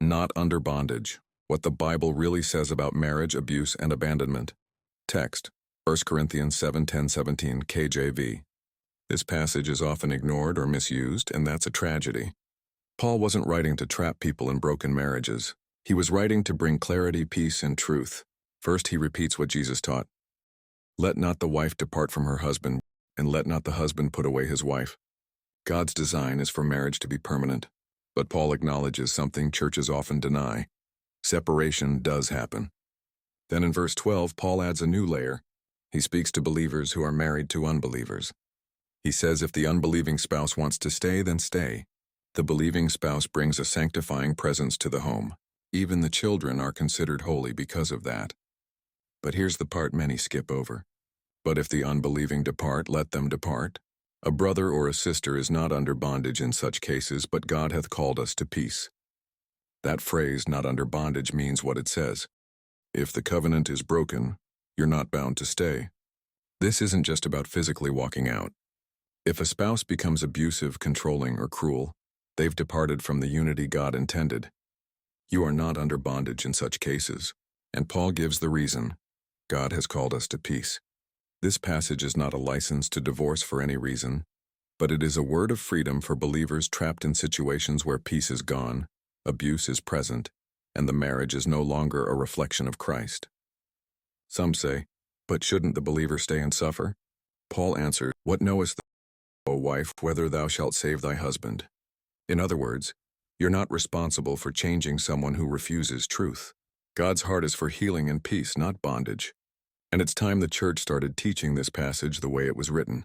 Not under bondage. What the Bible really says about marriage, abuse, and abandonment. Text: 1 Corinthians 7:10-17 KJV. This passage is often ignored or misused, and that's a tragedy. Paul wasn't writing to trap people in broken marriages. He was writing to bring clarity, peace, and truth. First, he repeats what Jesus taught. Let not the wife depart from her husband, and let not the husband put away his wife. God's design is for marriage to be permanent, but Paul acknowledges something churches often deny. Separation does happen. Then in verse 12, Paul adds a new layer. He speaks to believers who are married to unbelievers. He says if the unbelieving spouse wants to stay, then stay. The believing spouse brings a sanctifying presence to the home. Even the children are considered holy because of that. But here's the part many skip over. But if the unbelieving depart, let them depart. A brother or a sister is not under bondage in such cases, but God hath called us to peace. That phrase, not under bondage, means what it says. If the covenant is broken, you're not bound to stay. This isn't just about physically walking out. If a spouse becomes abusive, controlling, or cruel, they've departed from the unity God intended. You are not under bondage in such cases, and Paul gives the reason. God has called us to peace. This passage is not a license to divorce for any reason, but it is a word of freedom for believers trapped in situations where peace is gone, abuse is present, and the marriage is no longer a reflection of Christ. Some say, but shouldn't the believer stay and suffer? Paul answers, what knowest thou, O wife, whether thou shalt save thy husband? In other words, you're not responsible for changing someone who refuses truth. God's heart is for healing and peace, not bondage. And it's time the church started teaching this passage the way it was written.